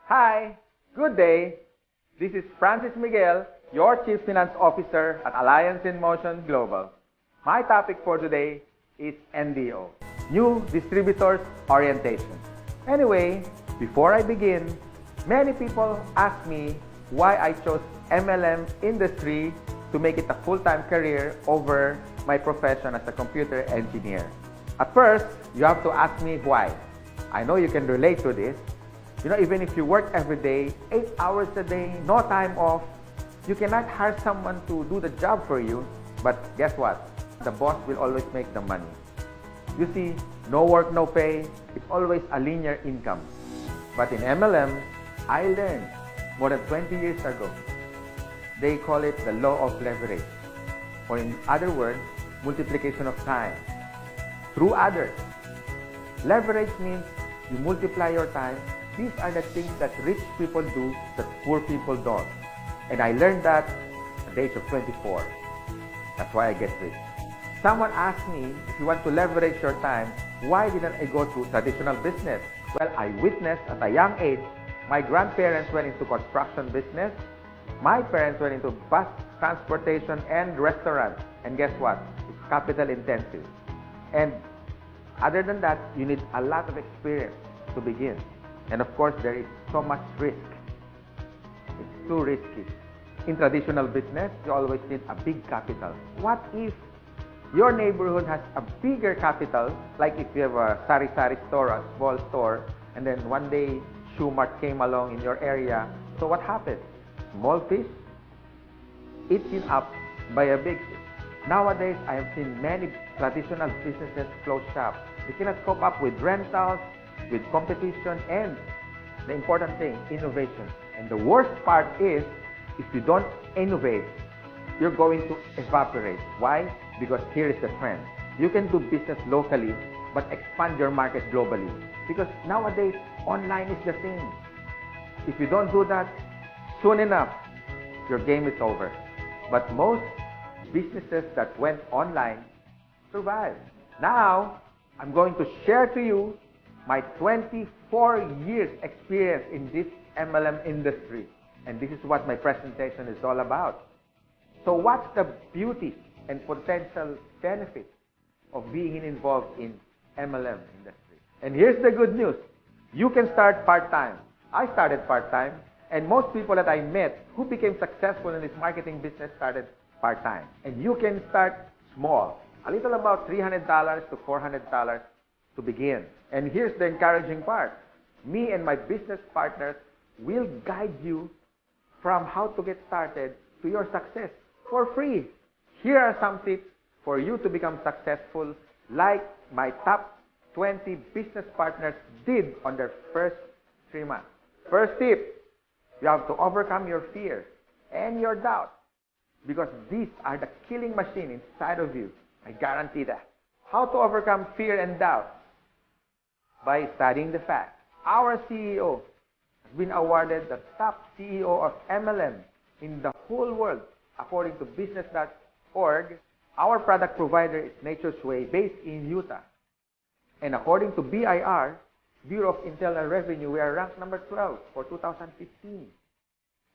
Hi, good day. This is Francis Miguel, your Chief Finance Officer at Alliance in Motion Global. My topic for today is NDO, New Distributors Orientation. Anyway, before I begin, many people ask me why I chose MLM industry to make it a full-time career over my profession as a computer engineer. At first, you have to ask me why. I know you can relate to this. Even if you work every day, 8 hours a day, no time off, you cannot hire someone to do the job for you. But guess what? The boss will always make the money. You see, no work, no pay. It's always a linear income. But in MLM, I learned more than 20 years ago. They call it the law of leverage. Or in other words, multiplication of time through others. Leverage means you multiply your time. These are the things that rich people do that poor people don't. And I learned that at the age of 24. That's why I get rich. Someone asked me, if you want to leverage your time, why didn't I go to traditional business? Well, I witnessed at a young age, my grandparents went into construction business. My parents went into bus transportation and restaurant. And guess what? It's capital intensive. And other than that, you need a lot of experience to begin. And of course, there is so much risk. It's too risky. In traditional business, you always need a big capital. What if your neighborhood has a bigger capital, like if you have a sari-sari store, a small store, and then one day Shoe Mart came along in your area. So what happens? Small fish eaten up by a big fish. Nowadays, I have seen many traditional businesses close shop. They cannot cope up with rentals, with competition, and the important thing, innovation. And the worst part is, if you don't innovate, you're going to evaporate. Why? Because here is the trend. You can do business locally, but expand your market globally. Because nowadays, online is the thing. If you don't do that, soon enough, your game is over. But most businesses that went online survived. Now, I'm going to share to you my 24 years experience in this MLM industry. And this is what my presentation is all about. So what's the beauty and potential benefits of being involved in MLM industry? And here's the good news. You can start part-time. I started part-time, and most people that I met who became successful in this marketing business started part-time. And you can start small, a little about $300 to $400 to begin. And here's the encouraging part. Me and my business partners will guide you from how to get started to your success for free. Here are some tips for you to become successful, like my top 20 business partners did on their first 3 months. First tip, you have to overcome your fear and your doubt, because these are the killing machine inside of you. I guarantee that. How to overcome fear and doubt? By studying the facts. Our CEO has been awarded the top CEO of MLM in the whole world, according to business.org. Our product provider is Nature's Way, based in Utah. And according to BIR, Bureau of Internal Revenue, we are ranked number 12 for 2015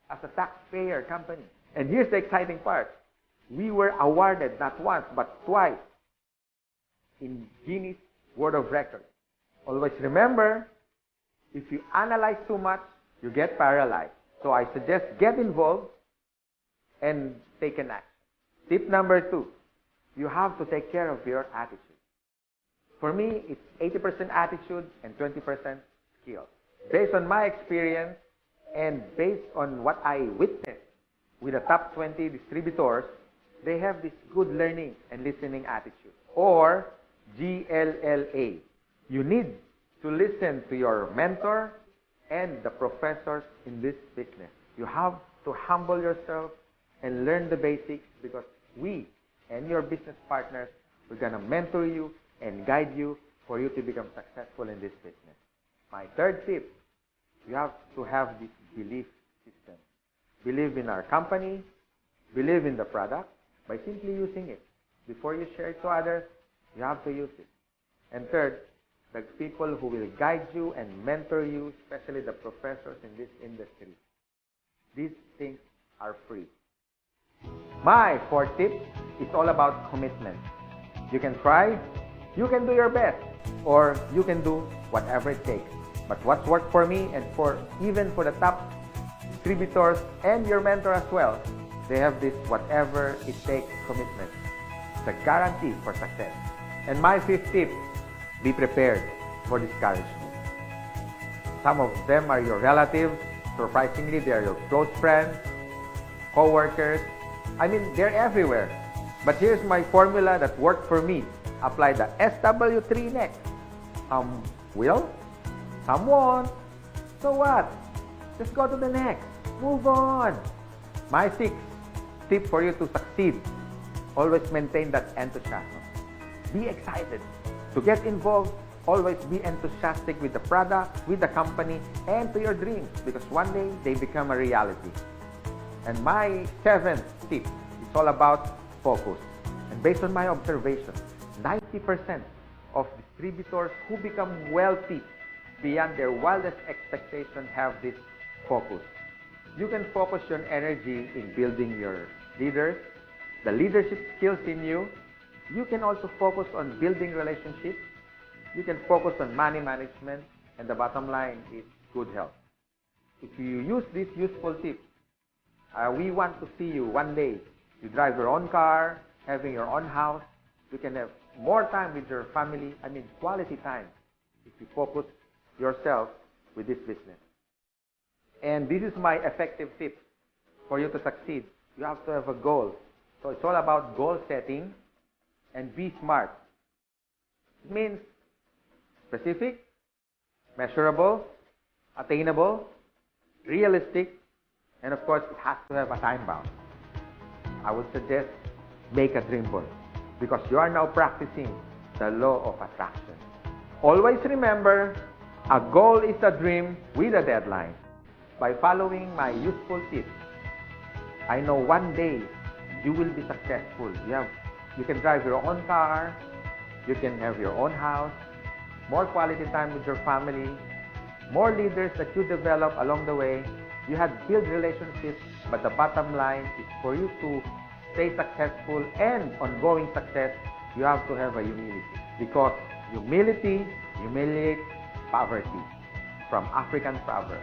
as a taxpayer company. And here's the exciting part. We were awarded not once, but twice in Guinness World of Records. Always remember, if you analyze too much, you get paralyzed. So I suggest get involved and take an action. Tip number 2, you have to take care of your attitude. For me, it's 80% attitude and 20% skill. Based on my experience and based on what I witnessed with the top 20 distributors, they have this good learning and listening attitude, or GLLA. You need to listen to your mentor and the professors in this business. You have to humble yourself and learn the basics, because we and your business partners, we're going to mentor you and guide you for you to become successful in this business. My third tip, you have to have this belief system. Believe in our company, believe in the product by simply using it. Before you share it to others, you have to use it. And third, the people who will guide you and mentor you, especially the professors in this industry. These things are free. My fourth tip is all about commitment. You can try, you can do your best, or you can do whatever it takes. But what's worked for me and even for the top distributors and your mentor as well, they have this whatever it takes commitment. It's a guarantee for success. And my fifth tip, be prepared for discouragement. Some of them are your relatives. Surprisingly, they are your close friends, co-workers. I mean, they're everywhere. But here's my formula that worked for me. Apply the SW3 next. Some will, some won't. So what? Just go to the next. Move on. My sixth tip for you to succeed. Always maintain that enthusiasm. Be excited. To get involved, always be enthusiastic with the product, with the company, and to your dreams, because one day they become a reality. And my seventh tip is all about focus. And based on my observation, 90% of distributors who become wealthy beyond their wildest expectation have this focus. You can focus your energy in building your leaders, the leadership skills in you. You can also focus on building relationships. You can focus on money management, and the bottom line is good health. If you use these useful tips, we want to see you one day. You drive your own car, having your own house. You can have more time with your family. I mean, quality time if you focus yourself with this business. And this is my effective tip for you to succeed. You have to have a goal. So it's all about goal setting and be smart. It means specific, measurable, attainable, realistic, and of course, it has to have a time bound. I would suggest make a dream board because you are now practicing the law of attraction. Always remember, a goal is a dream with a deadline. By following my useful tips, I know one day you will be successful. You can drive your own car, you can have your own house, more quality time with your family, more leaders that you develop along the way. You have built relationships, but the bottom line is for you to stay successful and ongoing success, you have to have a humility. Because humility humiliates poverty, from African proverb.